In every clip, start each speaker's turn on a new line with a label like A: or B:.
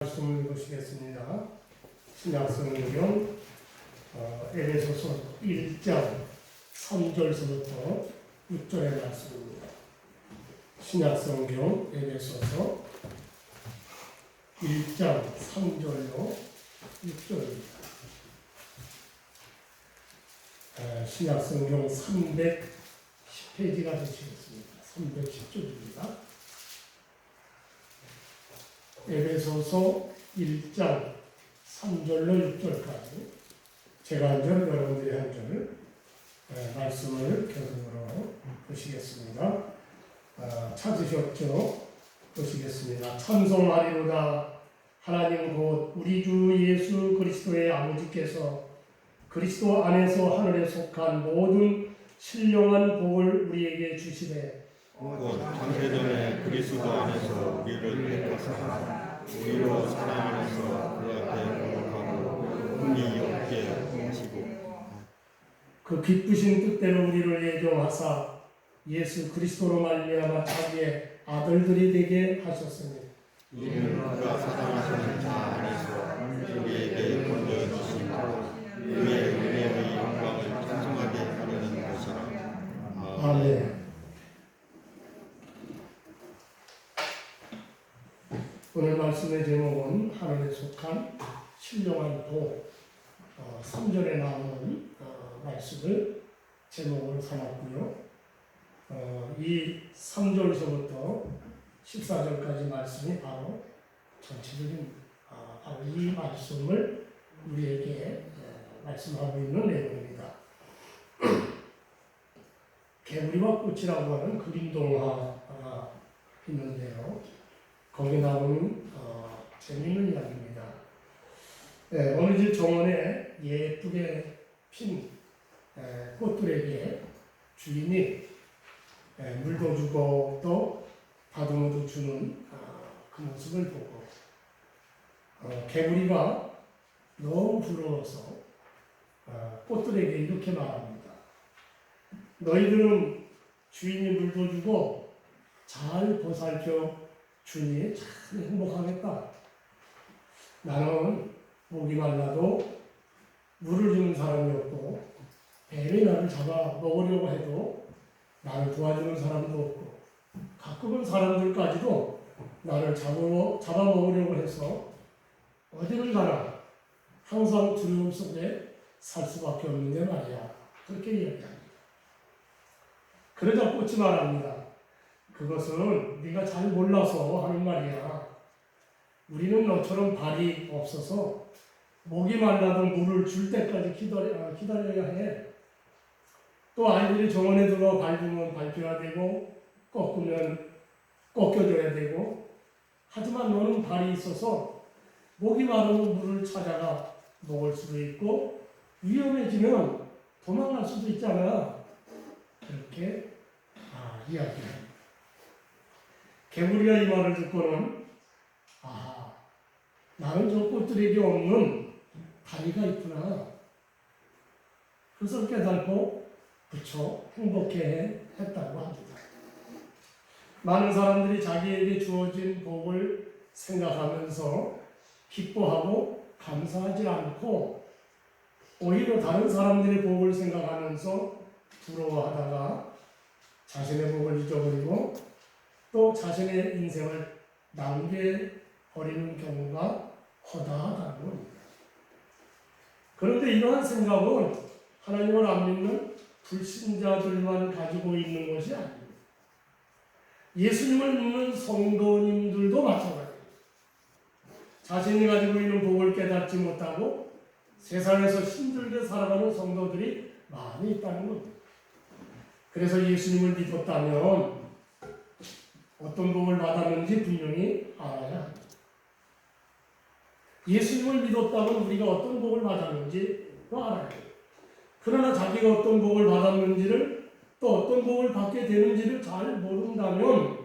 A: 말씀을 보시겠습니다. 신약성경 에베소서 1장 3절서부터 6절의 말씀입니다. 신약성경 에베소서 1장 3절로 6절입니다. 신약성경 310페이지가 되시겠습니다. 310쪽입니다. 에베소서 1장 3절로 6절까지 제가 한 절, 여러분들이 한 절 말씀을 교독으로 보시겠습니다. 찾으셨죠? 보시겠습니다. 찬송하리로다. 하나님 곧 우리 주 예수 그리스도의 아버지께서 그리스도 안에서 하늘에 속한 모든 신령한 복을 우리에게 주시되
B: 곧 창세전에 그리스도 안에서 우리를 택하사 우리로 사랑 안에서 그 앞에 거룩하고 은리 없게 하시고
A: 그 기쁘신 뜻대로 우리를 예정하사 예수 그리스도로 말미암아 자기의 아들들이 되게 하셨으니
B: 이는 그가 사랑하시는 자 안에서 우리에게 건져 주시고 그의 은혜의 영광을 찬송하게 하려는 것이라.
A: 아멘. 오늘 말씀의 제목은 하늘에 속한 신령한 복 3절에 나오는 말씀을 제목으로 삼았고요. 이 3절서부터 14절까지 말씀이 바로 전체적인 바로 이 말씀을 우리에게 말씀하고 있는 내용입니다. 개구리와 꽃이라고 하는 그림 동화가 있는데요. 거기 나오는 재미있는 이야기입니다. 어느 집 정원에 예쁘게 핀 꽃들에게 주인이 물도 주고 또 다듬어도 주는 그 모습을 보고 개구리가 너무 부러워서 꽃들에게 이렇게 말합니다. 너희들은 주인이 물도 주고 잘 보살펴 주니 참 행복하겠다. 나는 목이 말라도 물을 주는 사람이 없고 뱀이 나를 잡아 먹으려고 해도 나를 도와주는 사람도 없고 가끔은 사람들까지도 나를 잡아 먹으려고 해서 어디를 가나 항상 두려움 속에 살 수밖에 없는데 말이야. 그렇게 이야기합니다. 그러자 꽃이 말합니다. 그것은 네가 잘 몰라서 하는 말이야. 우리는 너처럼 발이 없어서 목이 말라도 물을 줄 때까지 기다려야 해. 또 아이들이 정원에 들어 밟으면 밟혀야 되고 꺾으면 꺾여줘야 되고 하지만 너는 발이 있어서 목이 마르면 물을 찾아가 먹을 수도 있고 위험해지면 도망갈 수도 있잖아. 그렇게 이야기합니다. 개구리가 이 말을 듣고는 나는 저 꽃들에게 없는 다리가 있구나. 그것을 깨닫고 부쩍 행복해 했다고 합니다. 많은 사람들이 자기에게 주어진 복을 생각하면서 기뻐하고 감사하지 않고 오히려 다른 사람들의 복을 생각하면서 부러워하다가 자신의 복을 잊어버리고 또 자신의 인생을 낭비해버리는 경우가 허다하다는 겁니다. 그런데 이러한 생각은 하나님을 안 믿는 불신자들만 가지고 있는 것이 아닙니다. 예수님을 믿는 성도님들도 마찬가지입니다. 자신이 가지고 있는 복을 깨닫지 못하고 세상에서 힘들게 살아가는 성도들이 많이 있다는 겁니다. 그래서 예수님을 믿었다면 어떤 복을 받았는지 분명히 알아야 합니다. 예수님을 믿었다면 우리가 어떤 복을 받았는지도 알아야 합니다. 그러나 자기가 어떤 복을 받았는지를 또 어떤 복을 받게 되는지를 잘 모른다면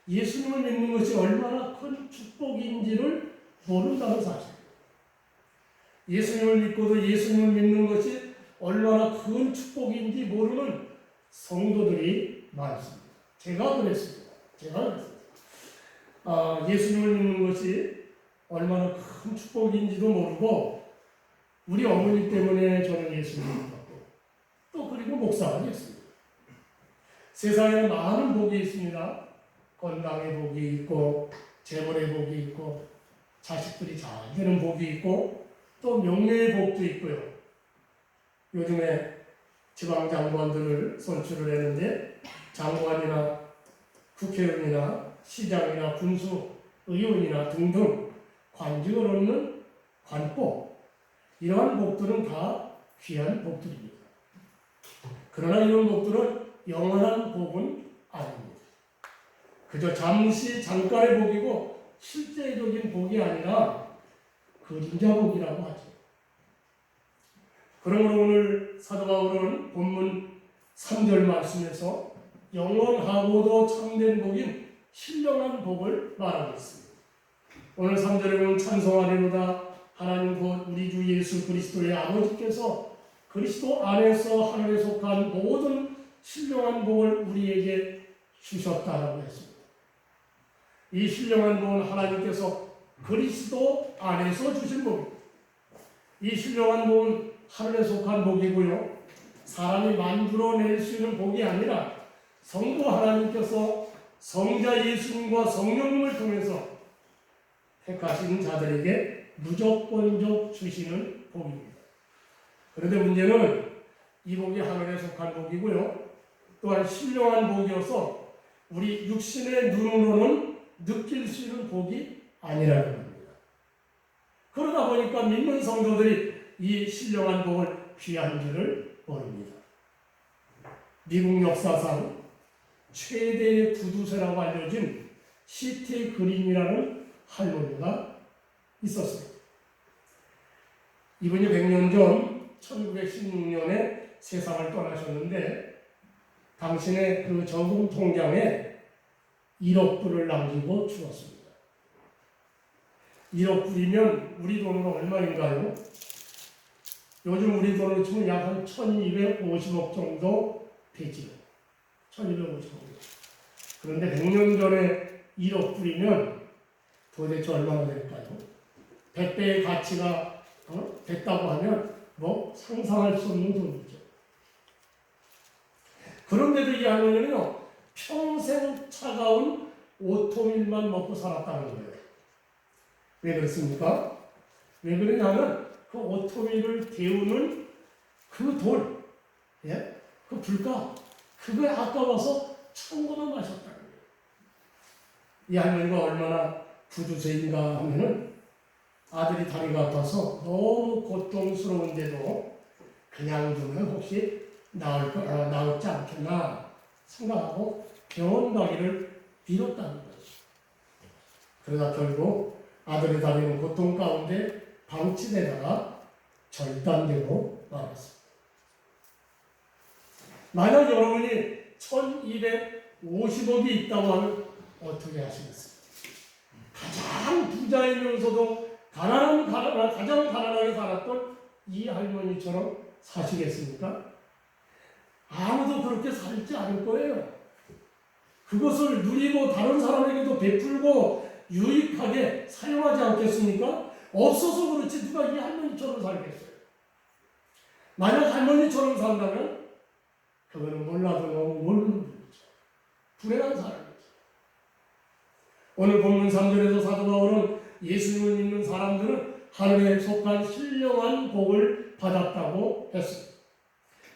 A: 예수님을 믿는 것이 얼마나 큰 축복인지를 모른다는 사실입니다. 예수님을 믿고도 예수님을 믿는 것이 얼마나 큰 축복인지 모르는 성도들이 많습니다. 제가 그랬습니다. 예수님을 믿는 것이 얼마나 큰 축복인지도 모르고 우리 어머니 때문에 저는 예수님을 믿었고 또 그리고 목사가 됐습니다. 세상에 많은 복이 있습니다. 건강의 복이 있고 재물의 복이 있고 자식들이 잘 되는 복이 있고 또 명예의 복도 있고요. 요즘에 지방장관들을 선출을 했는데 장관이나 국회의원이나 시장이나 군수, 의원이나 등등 관직을 얻는 관복, 이러한 복들은 다 귀한 복들입니다. 그러나 이런 복들은 영원한 복은 아닙니다. 그저 잠시 잠깐의 복이고 실제적인 복이 아니라 그림자 복이라고 하죠. 그러므로 오늘 사도 바울은 본문 3절 말씀에서 영원하고도 참된 복인 신령한 복을 말하고 있습니다. 오늘 3절에 보면 찬송하리로다 하나님 곧 우리 주 예수 그리스도의 아버지께서 그리스도 안에서 하늘에 속한 모든 신령한 복을 우리에게 주셨다라고 했습니다. 이 신령한 복은 하나님께서 그리스도 안에서 주신 복입니다. 이 신령한 복은 하늘에 속한 복이고요. 사람이 만들어낼 수 있는 복이 아니라 성도 하나님께서 성자 예수님과 성령님을 통해서 택하신 자들에게 무조건적 주시는 복입니다. 그런데 문제는 이 복이 하늘에 속한 복이고요. 또한 신령한 복이어서 우리 육신의 눈으로는 느낄 수 있는 복이 아니라는 겁니다. 그러다 보니까 믿는 성도들이 이 신령한 복을 귀한 줄을 모릅니다. 미국 역사상 최대의 구두쇠라고 알려진 시티 그린이라는 할머니가 있었습니다. 이분이 100년 전 1916년에 세상을 떠나셨는데 당신의 그 저금 통장에 1억 불을 남기고 죽었습니다. 1억 불이면 우리 돈으로 얼마인가요? 요즘 우리 돈으로 치면 약 한 1250억 정도 되지요. 1250억. 그런데 100년 전에 1억 불이면 도대체 얼마나 될까요? 100배의 가치가 됐다고 하면 뭐 상상할 수 없는 돈이죠. 그런데도 이 할머니는요, 평생 차가운 오토밀만 먹고 살았다는 거예요. 왜 그렇습니까? 왜 그러냐면 그 오토밀을 데우는 그 돌, 예? 그 불가, 그거에 아까워서 찬거만 마셨다는 거예요. 이 할머니가 얼마나 구두쇠인가 하면은 아들이 다리가 아파서 너무 고통스러운데도 그냥 두면 혹시 나을지 않겠나 생각하고 병원 가기를 빌었다는 거죠. 그러다 결국 아들의 다리는 고통 가운데 방치되다가 절단되고 말았습니다. 만약 여러분이 1250억이 있다고 하면 어떻게 하시겠어요? 가장 부자이면서도 가장 가난하게 살았던 이 할머니처럼 사시겠습니까? 아무도 그렇게 살지 않을 거예요. 그것을 누리고 다른 사람에게도 베풀고 유익하게 사용하지 않겠습니까? 없어서 그렇지 누가 이 할머니처럼 살겠어요? 만약 할머니처럼 산다면 그거는 몰라도 너무 모르는 분이죠. 불행한 사람이죠. 오늘 본문 3절에서 사도 바울은 예수님을 믿는 사람들은 하늘에 속한 신령한 복을 받았다고 했습니다.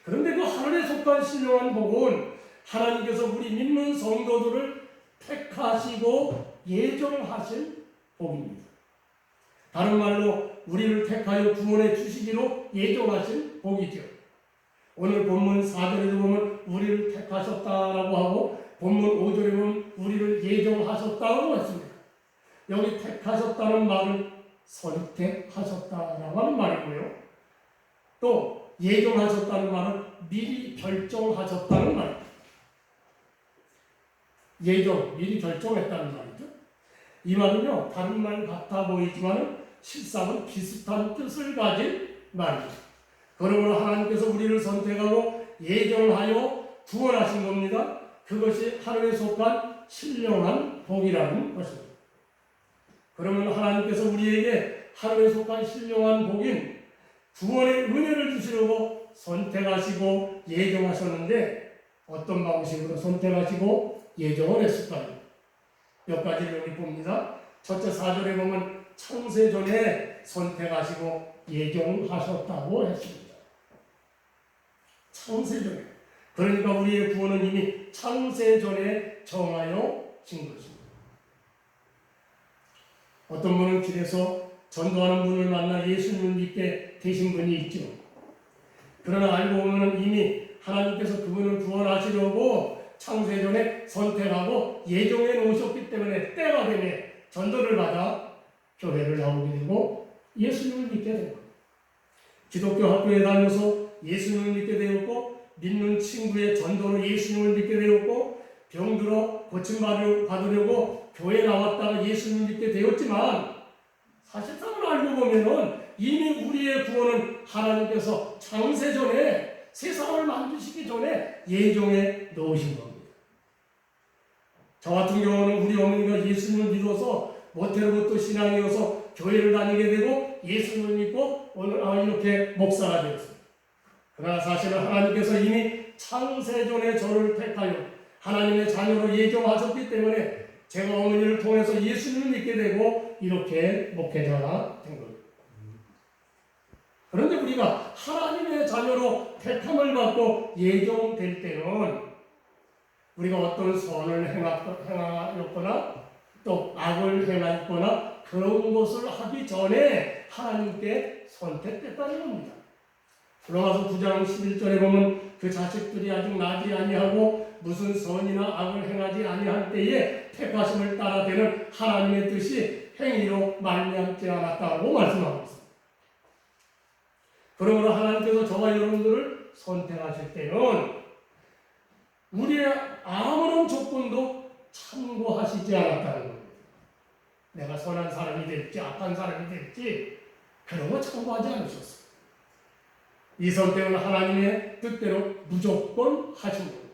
A: 그런데 그 하늘에 속한 신령한 복은 하나님께서 우리 믿는 성도들을 택하시고 예정하신 복입니다. 다른 말로 우리를 택하여 구원해 주시기로 예정하신 복이죠. 오늘 본문 4절에도 보면 우리를 택하셨다라고 하고 본문 5절에 보면 우리를 예정하셨다고 했습니다. 여기 택하셨다는 말은 선택하셨다라고 하는 말이고요. 또 예정하셨다는 말은 미리 결정하셨다는 말입니다. 미리 결정했다는 말이죠. 이 말은요, 다른 말 같아 보이지만 실상은 비슷한 뜻을 가진 말입니다. 그러므로 하나님께서 우리를 선택하고 예정하여 구원하신 겁니다. 그것이 하늘에 속한 신령한 복이라는 것입니다. 그러면 하나님께서 우리에게 하루에 속한 신령한 복인 구원의 은혜를 주시려고 선택하시고 예정하셨는데 어떤 방식으로 선택하시고 예정을 했을까요? 몇 가지를 여기 봅니다. 첫째 4절에 보면 창세전에 선택하시고 예정하셨다고 했습니다. 창세전에. 그러니까 우리의 구원은 이미 창세전에 정하여 진 것입니다. 어떤 분은 길에서 전도하는 분을 만나 예수님을 믿게 되신 분이 있죠. 그러나 알고 보면 이미 하나님께서 그분을 구원하시려고 창세전에 선택하고 예정해 놓으셨기 때문에 때가 되면 전도를 받아 교회를 나오게 되고 예수님을 믿게 되고 기독교 학교에 다녀서 예수님을 믿게 되었고 믿는 친구의 전도로 예수님을 믿게 되었고 병들어 고침받으려고 교회에 나왔다가 예수님을 믿게 되었지만 사실상을 알고 보면은 이미 우리의 구원은 하나님께서 창세전에 세상을 만드시기 전에 예정해 놓으신 겁니다. 저 같은 경우는 우리 어머니가 예수님을 믿어서 모태로부터 신앙이어서 교회를 다니게 되고 예수님을 믿고 오늘 이렇게 목사가 되었습니다. 그러나 사실은 하나님께서 이미 창세전에 저를 택하여 하나님의 자녀로 예정하셨기 때문에 제가 어머니를 통해서 예수님을 믿게 되고 이렇게 목회자가 된 겁니다. 그런데 우리가 하나님의 자녀로 택함을 받고 예정될 때는 우리가 어떤 선을 행하였거나 또 악을 행하였거나 그런 것을 하기 전에 하나님께 선택됐다는 겁니다. 로마서 9장 11절에 보면 그 자식들이 아직 나지 아니하고 무슨 선이나 악을 행하지 아니할 때에 택하심을 따라 되는 하나님의 뜻이 행위로 말미암지 않았다고 말씀하고 있습니다. 그러므로 하나님께서 저와 여러분들을 선택하실 때는 우리의 아무런 조건도 참고하시지 않았다는 겁니다. 내가 선한 사람이 될지 악한 사람이 될지 그런 거 참고하지 않으셨어요. 이 선택은 하나님의 뜻대로 무조건 하신 겁니다.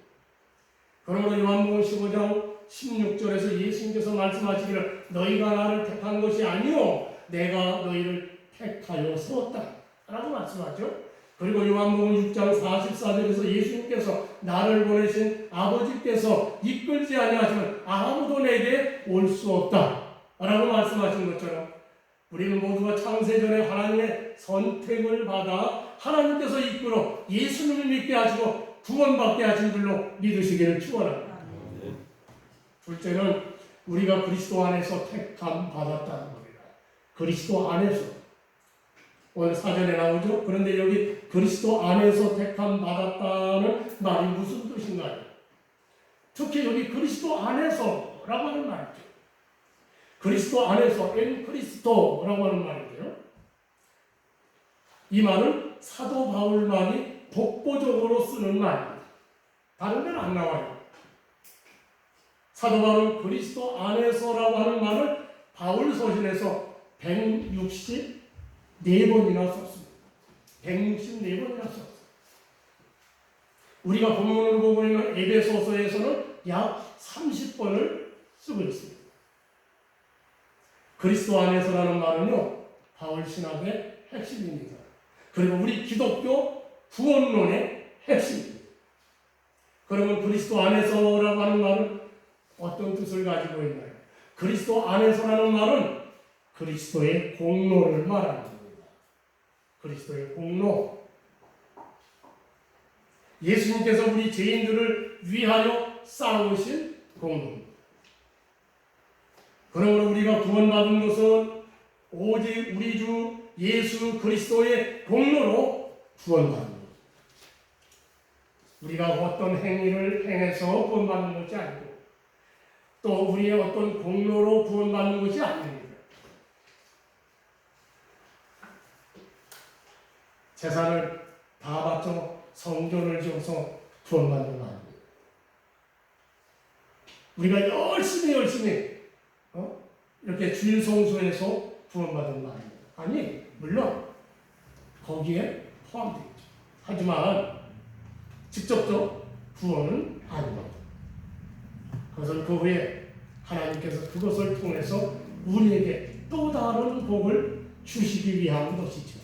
A: 그러므로 요한복음 15장 16절에서 예수님께서 말씀하시기를 너희가 나를 택한 것이 아니요 내가 너희를 택하여 세웠다 라고 말씀하죠. 그리고 요한복음 6장 44절에서 예수님께서 나를 보내신 아버지께서 이끌지 아니하시면 아무도 내게 올 수 없다 라고 말씀하신 것처럼 우리는 모두가 창세전에 하나님의 선택을 받아 하나님께서 이끌어 예수님을 믿게 하시고 구원받게 하신 줄로 믿으시기를 축원합니다. 둘째는 우리가 그리스도 안에서 택함 받았다는 겁니다. 그리스도 안에서. 오늘 사전에 나오죠. 그런데 여기 그리스도 안에서 택함 받았다는 말이 무슨 뜻인가요? 특히 여기 그리스도 안에서라고 하는 말이죠. 그리스도 안에서 엔 그리스도라고 하는 말이죠. 이 말은 사도 바울만이 독보적으로 쓰는 말입니다. 다른 데는 안 나와요. 사도 바울은 그리스도 안에서라고 하는 말을 바울 서신에서 164번이나 썼습니다. 164번이나 썼습니다. 우리가 본문을 보고 있는 에베소서에서는 약 30번을 쓰고 있습니다. 그리스도 안에서라는 말은요, 바울 신학의 핵심입니다. 그리고 우리 기독교 구원론의 핵심입니다. 그러면 그리스도 안에서라고 하는 말은 어떤 뜻을 가지고 있나요? 그리스도 안에서라는 말은 그리스도의 공로를 말하는 겁니다. 그리스도의 공로. 예수님께서 우리 죄인들을 위하여 쌓으신 공로입니다. 그러므로 우리가 구원받은 것은 오직 우리 주 예수 그리스도의 공로로 구원받는 것. 우리가 어떤 행위를 행해서 구원받는 것이 아니고 또 우리의 어떤 공로로 구원받는 것이 아닙니다. 재산을 다 바쳐 성전을 지어서 구원받는 거 아닙니다. 우리가 열심히 이렇게 주일 성수에서 구원받은 거 아닙니다. 아니, 물론 거기에 포함되어 있죠. 하지만 직접적 구원은 아닙니다. 그것은 그 후에 하나님께서 그것을 통해서 우리에게 또 다른 복을 주시기 위한 것이죠.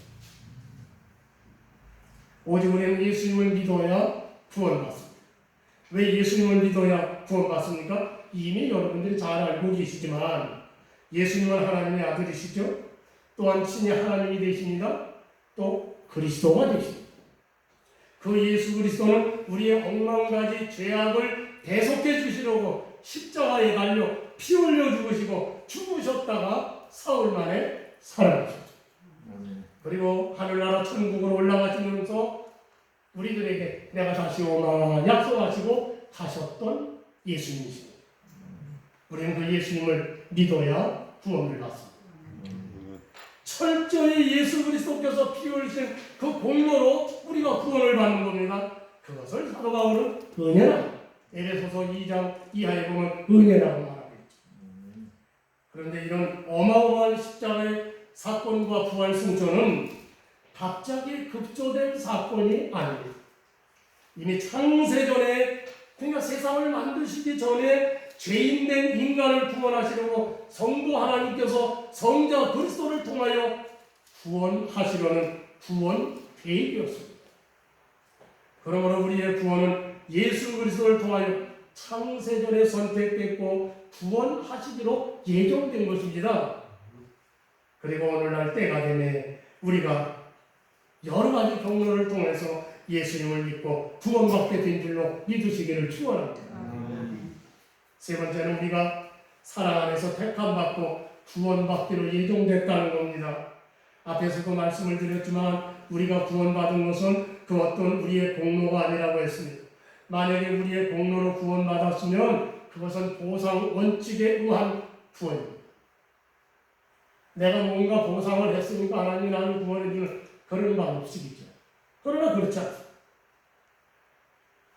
A: 오직 우리는 예수님을 믿어야 구원받습니다. 왜 예수님을 믿어야 구원받습니까? 이미 여러분들이 잘 알고 계시지만 예수님은 하나님의 아들이시죠. 또한 친히 하나님이 되십니다. 또 그리스도가 되십니다. 그 예수 그리스도는 우리의 억만가지 죄악을 대속해 주시려고 십자가에 달려 피 흘려 죽으시고 죽으셨다가 사흘 만에 살아나셨죠. 그리고 하늘나라 천국으로 올라가시면서 우리들에게 내가 다시 오마 약속하시고 가셨던 예수님이십니다. 우리는 그 예수님을 믿어야 구원을 받습니다. 철저히 예수 그리스도께서 피 흘리신 그 공로로 우리가 구원을 받는 겁니다. 그것을 사도 바울은 은혜라, 에베소서 2장 이하에 보면 은혜라고 말하고 있죠. 그런데 이런 어마어마한 십자가의 사건과 부활 승천은 갑자기 급조된 사건이 아닙니다. 이미 창세전에, 그러니까 세상을 만드시기 전에 죄인된 인간을 구원하시려고 성부 하나님께서 성자 그리스도를 통하여 구원하시려는 구원 계획이었습니다. 그러므로 우리의 구원은 예수 그리스도를 통하여 창세전에 선택됐고 구원하시기로 예정된 것입니다. 그리고 오늘날 때가 되매 우리가 여러 가지 경로를 통해서 예수님을 믿고 구원받게 된 줄로 믿으시기를 축원합니다. 세 번째는 우리가 사랑 안에서 택함받고 구원받기로 예정됐다는 겁니다. 앞에서도 말씀을 드렸지만 우리가 구원받은 것은 그 어떤 우리의 공로가 아니라고 했습니다. 만약에 우리의 공로로 구원받았으면 그것은 보상 원칙에 의한 구원입니다. 내가 뭔가 보상을 했으니까 하나님이 나를 구원해주는 그런 방식이죠. 그러나 그렇지 않습니다.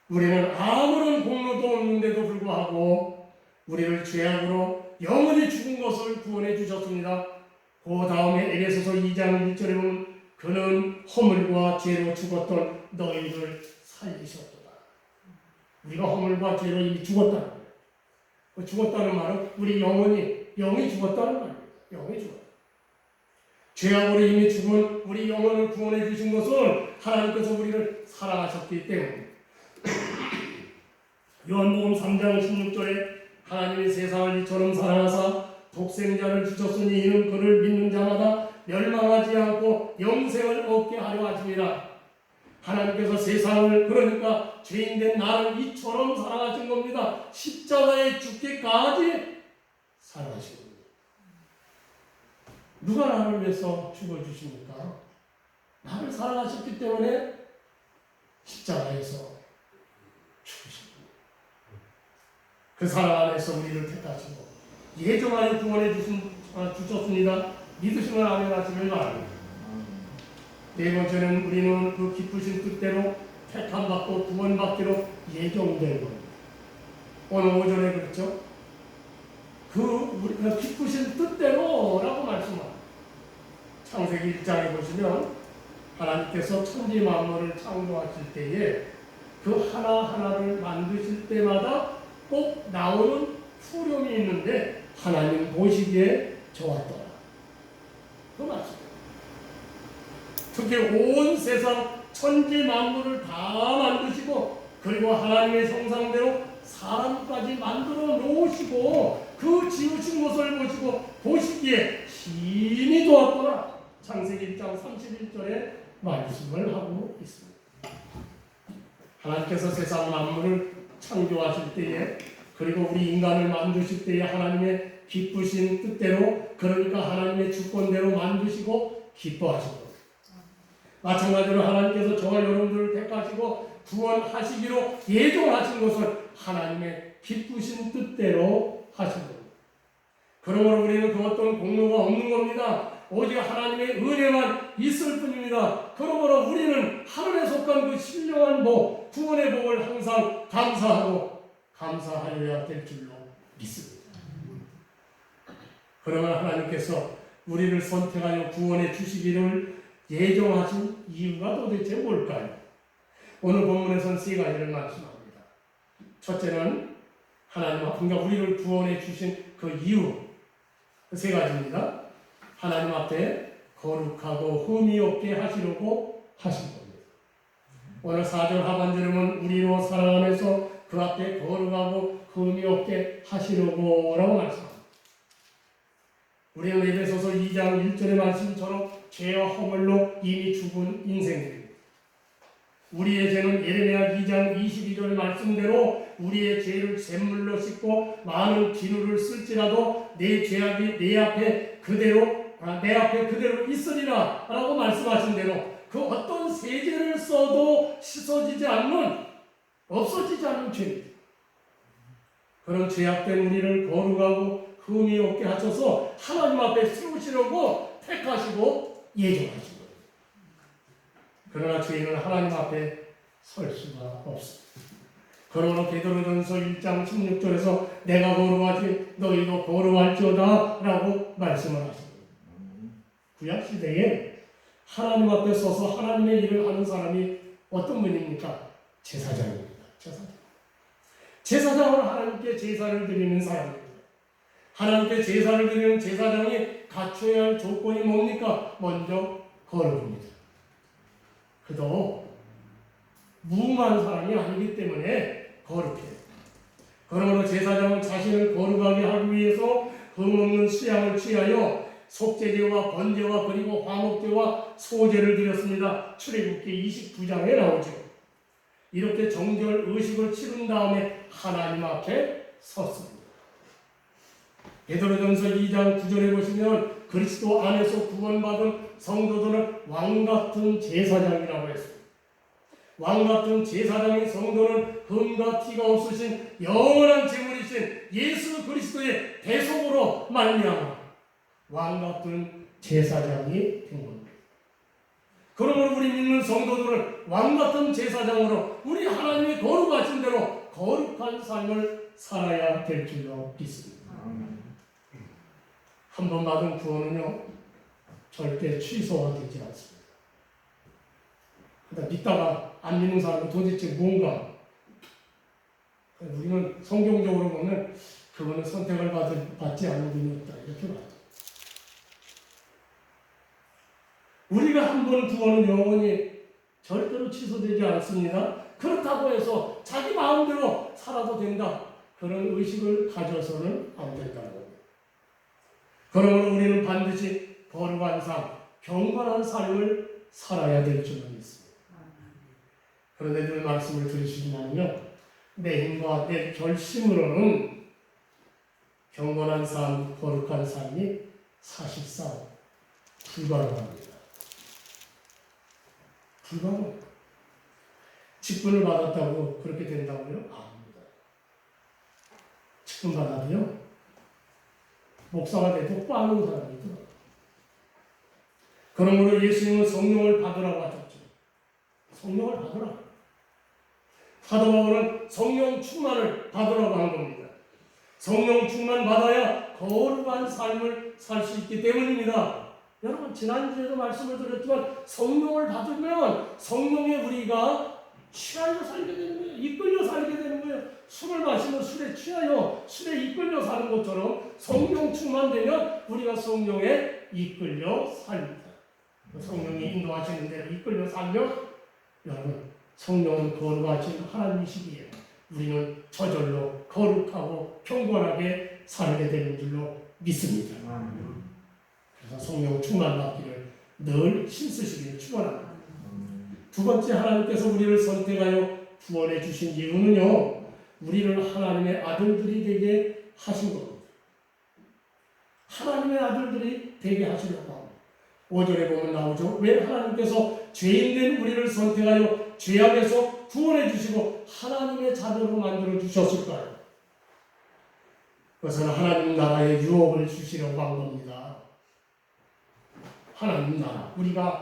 A: 우리는 아무런 공로도 없는데도 불구하고 우리를 죄악으로 영원히 죽은 것을 구원해 주셨습니다. 그 다음에 에베소서 2장 1절에 보면 그는 허물과 죄로 죽었던 너희를 살리셨도다. 우리가 허물과 죄로 이미 죽었다는 거예요. 그 죽었다는 말은 우리 영이 죽었다는 말입니다. 영이 죽었다. 죄악으로 이미 죽은 우리 영혼을 구원해 주신 것은 하나님께서 우리를 사랑하셨기 때문입니다. 요한복음 3장 16절에 하나님이 세상을 이처럼 사랑하사 독생자를 주셨으니 이는 그를 믿는 자마다 멸망하지 않고 영생을 얻게 하려 하심이라. 하나님께서 세상을, 그러니까 죄인된 나를 이처럼 사랑하신 겁니다. 십자가에 죽기까지 사랑하신 겁니다. 누가 나를 위해서 죽어주십니까? 나를 사랑하셨기 때문에 십자가에서 죽으십니다. 그 사랑 안에서 우리를 택하시고 예정하여 구원해 주셨습니다. 믿으시면 아멘 하시길 바랍니다. 네 번째는 우리는 그 기쁘신 뜻대로 택함받고 구원받기로 예정된 겁니다. 오늘 오전에 그랬죠? 그 기쁘신 뜻대로라고 말씀합니다. 창세기 1장에 보시면 하나님께서 천지 만물을 창조하실 때에 그 하나하나를 만드실 때마다 꼭 나오는 후렴이 있는데 하나님 보시기에 좋았더라. 그 말씀입니다. 특히 온 세상 천지 만물을 다 만드시고 그리고 하나님의 형상대로 사람까지 만들어 놓으시고 그 지으신 것을 보시고 보시기에 심히 좋았더라. 창세기 1장 31절에 말씀을 하고 있습니다. 하나님께서 세상 만물을 창조하실 때에 그리고 우리 인간을 만드실 때에 하나님의 기쁘신 뜻대로, 그러니까 하나님의 주권대로 만드시고 기뻐하신 겁니다. 마찬가지로 하나님께서 저와 여러분들을 택하시고 구원하시기로 예정하신 것은 하나님의 기쁘신 뜻대로 하신 겁니다. 그러므로 우리는 그 어떤 공로가 없는 겁니다. 오직 하나님의 은혜만 있을 뿐입니다. 그러므로 우리는 하늘에 속한 그 신령한 복, 구원의 복을 항상 감사하여야 될 줄로 믿습니다. 그러면 하나님께서 우리를 선택하여 구원해 주시기를 예정하신 이유가 도대체 뭘까요? 오늘 본문에서는 세 가지를 말씀합니다. 첫째는 하나님, 그러니까 우리를 구원해 주신 그 이유, 그 세 가지입니다. 하나님 앞에 거룩하고 흠이 없게 하시려고 하신 겁니다. 오늘 4절 하반절에 보면 우리로 사랑하면서 그 앞에 거룩하고 흠이 없게 하시려고 라고 말씀합니다. 우리는 에베소서 2장 1절의 말씀처럼 죄와 허물로 이미 죽은 인생입니다. 우리의 죄는 예레미야 2장 22절의 말씀대로 우리의 죄를 잿물로 씻고 많은 기누를 쓸지라도 내 죄악이 내 앞에 그대로 있으리라 라고 말씀하신 대로 그 어떤 세제를 써도 씻어지지 않는 없어지지 않는 죄입니다. 그런 죄악된 우리를 거룩하고 흠이 없게 하셔서 하나님 앞에 세우시려고 택하시고 예정하신 거예요. 그러나 저희는 하나님 앞에 설 수가 없습니다. 그러므로 베드로전서 1장 16절에서 내가 거룩하지 너희도 거룩할지어다 라고 말씀을 하십니다. 구약시대에 하나님 앞에 서서 하나님의 일을 하는 사람이 어떤 분입니까? 제사장입니다. 제사장은 하나님께 제사를 드리는 사람입니다. 하나님께 제사를 드리는 제사장이 갖춰야 할 조건이 뭡니까? 먼저 거룩입니다. 그도 무응한 사람이 아니기 때문에 거룩해요. 그러므로 제사장은 자신을 거룩하게 하기 위해서 흠없는 수양을 취하여 속죄제와 번제와 그리고 화목제와 소제를 드렸습니다. 출애굽기 29장에 나오죠. 이렇게 정결 의식을 치른 다음에 하나님 앞에 섰습니다. 베드로전서 2장 9절에 보시면 그리스도 안에서 구원받은 성도들은 왕같은 제사장이라고 했습니다. 왕같은 제사장인 성도는 흠과 티가 없으신 영원한 제물이신 예수 그리스도의 대속으로 말미암아 왕같은 제사장이 된 겁니다. 그러므로 우리 믿는 성도들은 왕같은 제사장으로 우리 하나님의 거룩하신 대로 거룩한 삶을 살아야 될 줄로 믿습니다. 한 번 받은 구원은요 절대 취소가 되지 않습니다. 그러니까 믿다가 안 믿는 사람은 도대체 뭔가 우리는 성경적으로 보면 그거는 선택을 받지 않는 분이 없다 이렇게 말합니다. 우리가 한 번 구원은 영원히 절대로 취소되지 않습니다. 그렇다고 해서 자기 마음대로 살아도 된다 그런 의식을 가져서는 안 된다는 겁니다. 그러므로 우리는 반드시 거룩한 삶, 경건한 삶을 살아야 될 줄로 믿습니다. 그런데 늘 말씀을 들으시지만요, 내 힘과 내 결심으로는 경건한 삶, 거룩한 삶이 사실상 불가능합니다. 불가능합니다. 직분을 받았다고 그렇게 된다고요? 아닙니다. 직분 받아도요, 목사가 돼도 빠는 사람이 있더라고요. 그러므로 예수님은 성령을 받으라고 하셨죠. 성령을 받으라. 사도 바울은 성령 충만을 받으라고 한 겁니다. 성령 충만 받아야 거룩한 삶을 살 수 있기 때문입니다. 여러분 지난주에도 말씀을 드렸지만 성령을 받으면 성령에 우리가 취하여 살게 되는 거예요. 이끌려 살게 되는 거예요. 술을 마시면 술에 취하여 술에 이끌려 사는 것처럼 성령 충만되면 우리가 성령에 이끌려 삽니다. 성령이 인도하시는 대로 이끌려 살면 여러분 성령은 거룩하신 하나님이시기에 우리는 저절로 거룩하고 경건하게 살게 되는 줄로 믿습니다. 그래서 성령 충만 받기를 늘 힘쓰시기를 축원합니다. 두 번째, 하나님께서 우리를 선택하여 구원해 주신 이유는요, 우리를 하나님의 아들들이 되게 하신 겁니다. 하나님의 아들들이 되게 하시려고 합니다. 5절에 보면 나오죠. 왜 하나님께서 죄인된 우리를 선택하여 죄악에서 구원해 주시고 하나님의 자녀로 만들어 주셨을까요? 그것은 하나님 나라의 유업을 주시려고 한 겁니다. 하나님 나라. 우리가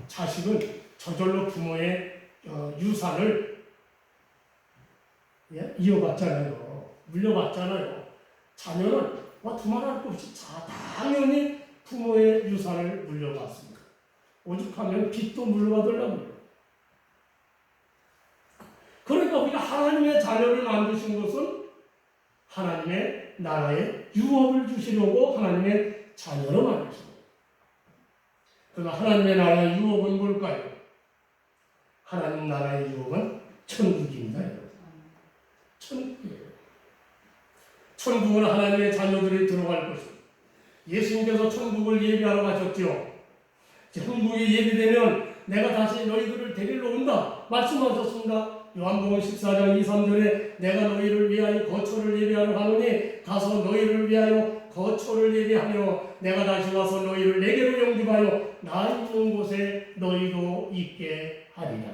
A: 자식은 저절로 부모의 유산을 이어받잖아요. 물려받잖아요. 자녀는 두말할 것 없이 당연히 부모의 유산을 물려받습니다. 오죽하면 빚도 물려받으려고 해요. 그러니까 우리가 하나님의 자녀를 만드신 것은 하나님의 나라에 유업을 주시려고 하나님의 자녀로 만드셨습니다. 그러나 하나님의 나라의 유업은 뭘까요? 하나님 나라의 유업은 천국입니다. 천국이에요. 천국은 하나님의 자녀들이 들어갈 것입니다. 예수님께서 천국을 예비하러 가셨죠. 천국이 예비되면 내가 다시 너희들을 데리러 온다 말씀하셨습니다. 요한복음 14장 2, 3절에 내가 너희를 위하여 거처를 예비하러 가노니 가서 너희를 위하여 거처를 예비하며 내가 다시 와서 너희를 내게로 영접하여 나 있는 곳에 너희도 있게 하리라.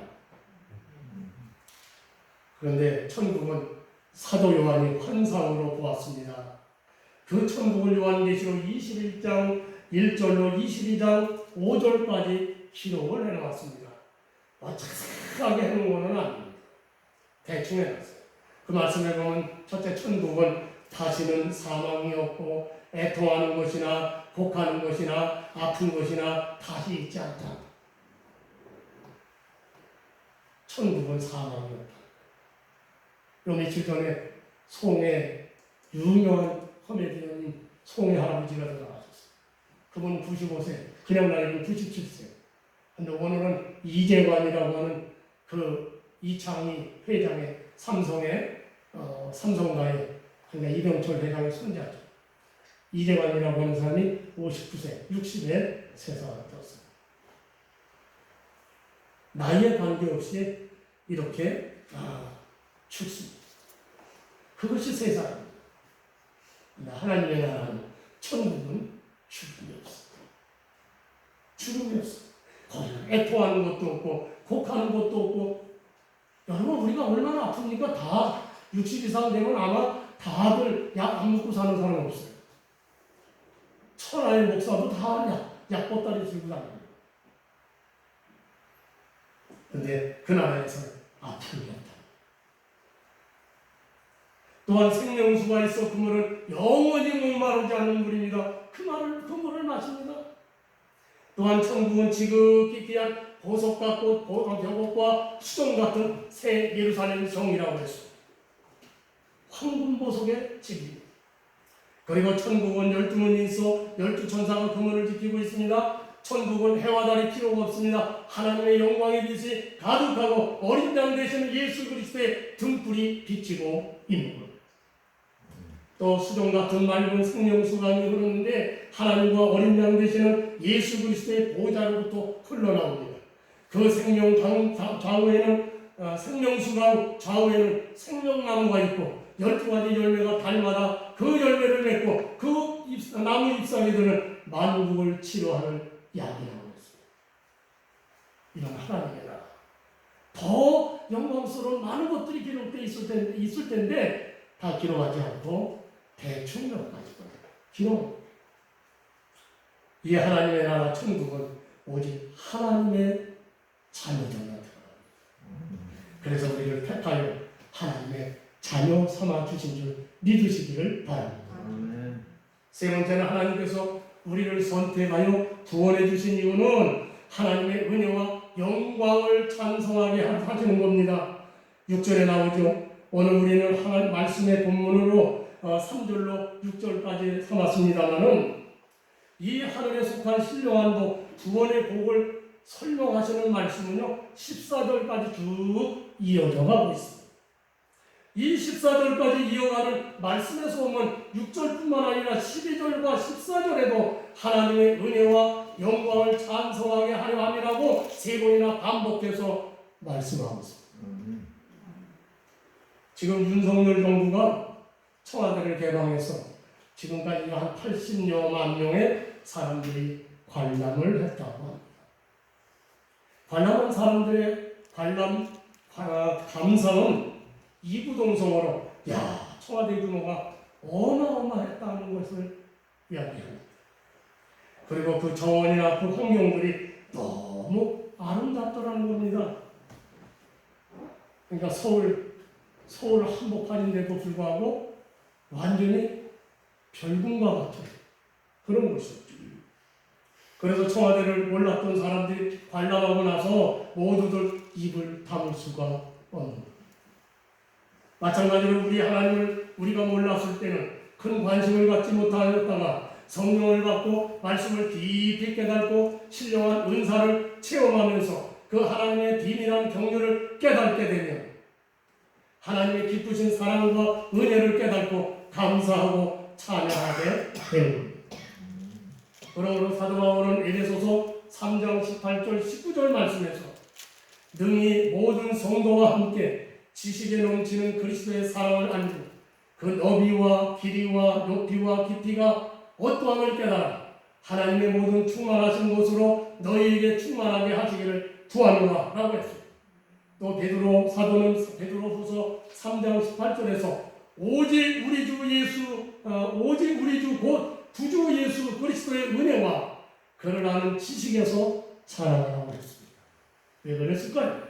A: 그런데 천국은 사도 요한이 환상으로 보았습니다. 그 천국을 요한계시록 21장 1절로 22장 5절까지 기록을 해놓았습니다. 자세하게 해놓은 것은 아닙니다. 대충 해놨어요. 그 말씀에 보면 첫째 천국은 다시는 사망이 없고 애통하는 것이나 곡하는 것이나 아픈 것이나 다시 있지 않다. 천국은 사망이 없다. 요 며칠 전에 송해 유명한 코미디언인 송해 할아버지가 돌아가셨어요. 그분은 95세, 그냥 나이는 97세. 근데 오늘은 이재관이라고 하는 그 이창희 회장의 삼성의 삼성가의 그러니까 이병철 회장의 손자죠. 이재관이라고 하는 사람이 59세, 60에 세상을 떴어요. 나이에 관계없이 이렇게 죽습니다. 그것이 세상입니다. 하나님의 나라는 천국은 죽음이 없습니다. 죽음이 없습니다. 거기는 애통하는 것도 없고 곡하는 것도 없고 여러분 우리가 얼마나 아픕니까? 다 60 이상 되면 아마 다들 약 안 먹고 사는 사람 없어요. 천하의 목사도 다 약 보따리 들고 다닙니다. 그런데 그 나라에서 아픔이 없다. 또한 생명수가 있어 그 물은 영원히 목마르지 않는 물입니다. 그 물을 마십니다. 또한 천국은 지극히 귀한 보석과 꽃, 벼곡과 수정 같은 새 예루살렘 성이라고 했습니다. 황금 보석의 집입니다. 그리고 천국은 12문이 있어 12천사가 그 문을 지키고 있습니다. 천국은 해와 달이 필요가 없습니다. 하나님의 영광의 빛이 가득하고 어린 양 되시는 예수 그리스도의 등불이 비치고 있는 것. 또 수정 같은 맑은 생명수강이 흐르는데 하나님과 어린 양 되시는 예수 그리스도의 보좌로부터 흘러나옵니다. 그 생명수강 좌우에는 생명나무가 있고 12가지 열매가 달마다 그 열매를 맺고 그 나무 잎사귀들은 만국을 치료하는 약이라고 했습니다. 이런 하나님의 나라. 더 영광스러운 많은 것들이 기록되어 있을 텐데 다 기록하지 않고 대충 몇 가지 기록. 이 하나님의 나라 천국은 오직 하나님의 자녀들만 들어갑니다. 그래서 우리를 택하여 하나님의 자녀 삼아 주신 줄 믿으시기를 바랍니다. 세 번째는 하나님께서 우리를 선택하여 구원해 주신 이유는 하나님의 은혜와 영광을 찬송하게 하시는 겁니다. 6절에 나오죠. 오늘 우리는 하나님 말씀의 본문으로 3절로 6절까지 삼았습니다만은 이 하늘에 속한 신령한도 구원의 복을 설명하시는 말씀은요 14절까지 쭉 이어져 가고 있습니다. 이 14절까지 이어가는 말씀에서 보면 6절뿐만 아니라 12절과 14절에도 하나님의 은혜와 영광을 찬송하게 하려 함이라고 세 번이나 반복해서 말씀하고 있습니다. 지금 윤석열 정부가 청와대를 개방해서 지금까지 한 80여만 명의 사람들이 관람을 했다고 합니다. 관람한 사람들의 관람 감상은 이구동성으로 청와대 규모가 어마어마했다는 것을 이야기합니다. 그리고 그 정원이나 그 환경들이 너무 아름답더라는 겁니다. 그러니까 서울 한복판인데도 불구하고 완전히 별궁과 같은 그런 곳이었죠. 그래서 청와대를 몰랐던 사람들이 관람하고 나서 모두들 입을 다물 수가 없는 거예요. 마찬가지로 우리 하나님을 우리가 몰랐을 때는 큰 관심을 갖지 못하였다가 성령을 받고 말씀을 깊이 깨닫고 신령한 은사를 체험하면서 그 하나님의 비밀한 경륜을 깨닫게 되면 하나님의 기쁘신 사랑과 은혜를 깨닫고 감사하고 찬양하게 되는 겁니다. 그러므로 사도 바울은 에베소서 3장 18절 19절 말씀에서 능히 모든 성도와 함께 지식에 넘치는 그리스도의 사랑을 알고 그 너비와 길이와 높이와 깊이가 어떠함을 깨달아 하나님의 모든 충만하신 곳으로 너희에게 충만하게 하시기를 구하노라 라고 했습니다. 또 베드로 사도는 베드로후서 3장 18절에서 오직 우리 주 곧 구주 예수 그리스도의 은혜와 그를 아는 지식에서 자라나라고 했습니다. 왜 그랬을까요?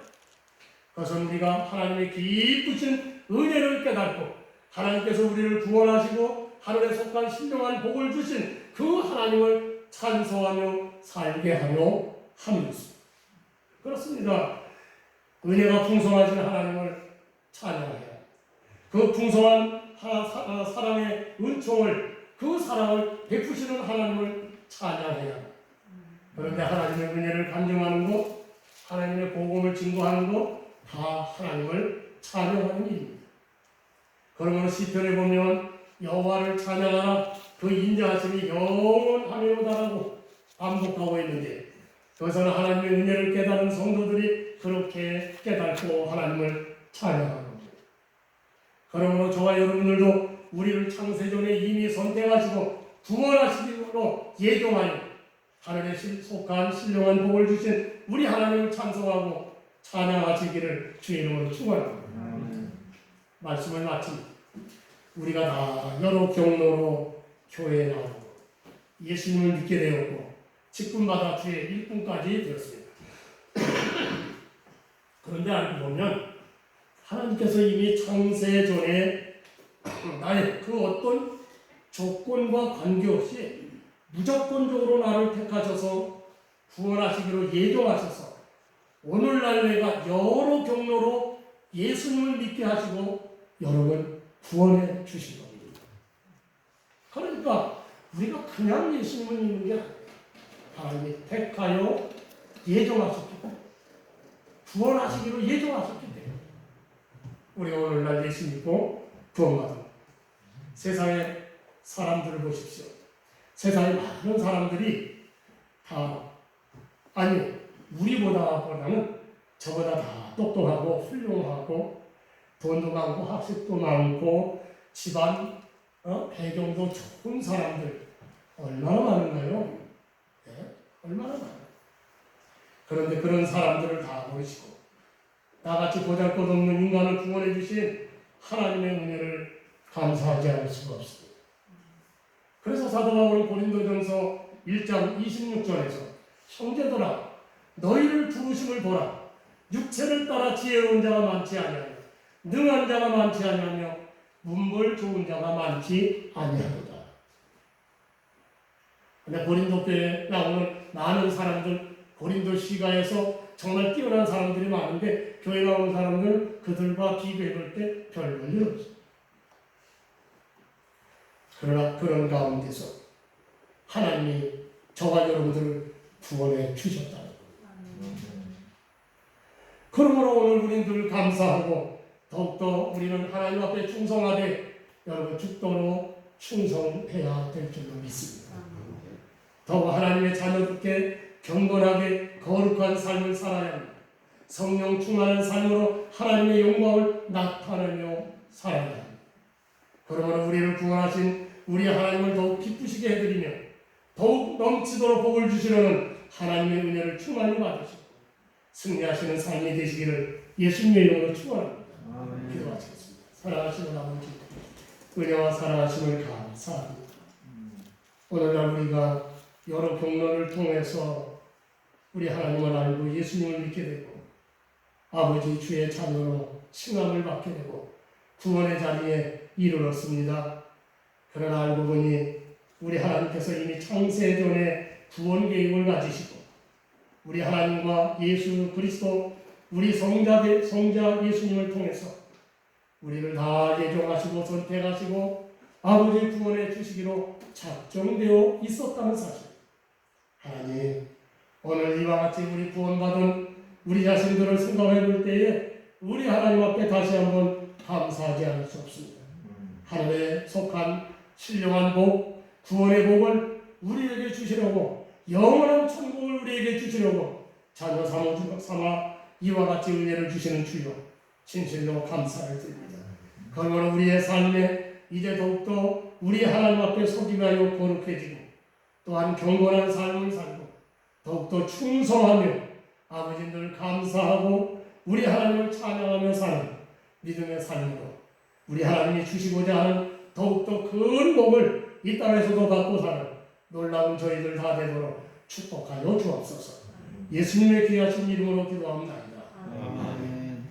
A: 그것은 우리가 하나님의 기쁘신 은혜를 깨닫고 하나님께서 우리를 구원하시고 하늘에 속한 신령한 복을 주신 그 하나님을 찬송하며 살게 하려 함이었습니다. 그렇습니다. 은혜가 풍성하신 하나님을 찬양해야 그 풍성한 사랑의 은총을 그 사랑을 베푸시는 하나님을 찬양해야 그런데 하나님의 은혜를 간증하는 것 하나님의 복음을 증거하는 것 다 하나님을 찬양하는 일입니다. 그러므로 시편에 보면 여호와를 찬양하라 그 인자하심이 영원하리로다라고 반복하고 있는데 그것은 하나님의 은혜를 깨달은 성도들이 그렇게 깨닫고 하나님을 찬양하는 겁니다. 그러므로 저와 여러분들도 우리를 창세전에 이미 선택하시고 구원하시기로 예정하여 하늘에 속한 신령한 복을 주신 우리 하나님을 찬송하고 찬양하시기를 주의 이름으로 축원합니다. 말씀을 마칩니다. 우리가 다 여러 경로로 교회에 나오고 예수님을 믿게 되었고 직분받아 주의 일꾼까지 되었습니다. 그런데 알고 보면 하나님께서 이미 창세전에 나의 그 어떤 조건과 관계없이 무조건적으로 나를 택하셔서 구원하시기로 예정하셔서 오늘날 내가 여러 경로로 예수님을 믿게 하시고 여러분 구원해 주신 겁니다. 그러니까 우리가 그냥 예수님을 믿는 게 아니에요. 하나님이 택하여 예정하셨기 때문에 구원하시기로 예정하셨기 때문에 우리가 오늘날 예수 믿고 구원받은 세상의 사람들을 보십시오. 세상에 많은 사람들이 다 우리보다는 저보다 다 똑똑하고 훌륭하고 돈도 많고 학식도 많고 집안 배경도 좋은 사람들 얼마나 많은가요? 네? 얼마나 많아요. 그런데 그런 사람들을 다 모시고 나같이 보잘것없는 인간을 구원해 주신 하나님의 은혜를 감사하지 않을 수가 없습니다. 그래서 사도 바울은 고린도전서 1장 26절에서 형제들아 너희를 부르심을 보라 육체를 따라 지혜로운 자가 많지 아니하며 능한 자가 많지 아니하며 문벌 좋은 자가 많지 아니하도다. 근데 고린도 교회에 나오는 많은 사람들 고린도 시가에서 정말 뛰어난 사람들이 많은데 교회 나오는 사람들은 그들과 비교해 볼 때 별 볼 일 없어요. 그러나 그런 가운데서 하나님이 저와 여러분들을 구원해 주셨다. 그러므로 오늘 우리는 늘 감사하고 더욱더 우리는 하나님 앞에 충성하되 여러분 죽도록 충성해야 될 줄로 믿습니다. 더욱 하나님의 자녀들께 경건하게 거룩한 삶을 살아야 합니다. 성령 충만한 삶으로 하나님의 영광을 나타내며 살아야 합니다. 그러므로 우리를 구원하신 우리 하나님을 더욱 기쁘시게 해드리며 더욱 넘치도록 복을 주시려는 하나님의 은혜를 충만히 받으시고 승리하시는 삶이 되시기를 예수님의 이름으로 축원합니다. 기도하시겠습니다. 사랑하시는 아버지 은혜와 사랑하심을 감사합니다. 오늘날 우리가 여러 경로를 통해서 우리 하나님을 알고 예수님을 믿게 되고 아버지 주의 자녀로 칭함을 받게 되고 구원의 자리에 이르렀습니다. 그러나 알고 보니 우리 하나님께서 이미 창세전에 구원 계획을 가지시고 우리 하나님과 예수 그리스도 우리 성자 예수님을 통해서 우리를 다 예정하시고 선택하시고 아버지 구원해 주시기로 작정되어 있었다는 사실. 하나님, 오늘 이와 같이 우리 구원받은 우리 자신들을 생각해 볼 때에 우리 하나님 앞에 다시 한번 감사하지 않을 수 없습니다. 하늘에 속한 신령한 복, 구원의 복을 우리에게 주시려고, 영원한 천국을 우리에게 주시려고 자녀 삼아 이와 같이 은혜를 주시는 주여, 진실로 감사를 드립니다. 그러므로 우리의 삶에 이제 더욱더 우리 하나님 앞에 소중하여 거룩해지고, 또한 경건한 삶을 살고 더욱더 충성하며 아버지 늘 감사하고 우리 하나님을 찬양하며 사는 믿음의 삶으로 우리 하나님이 주시고자 하는 더욱더 큰 복을 이 땅에서도 받고 사는 놀라운 저희들 다 되도록 축복하여 주옵소서. 예수님의 귀하신 이름으로 기도합니다.
B: 아멘.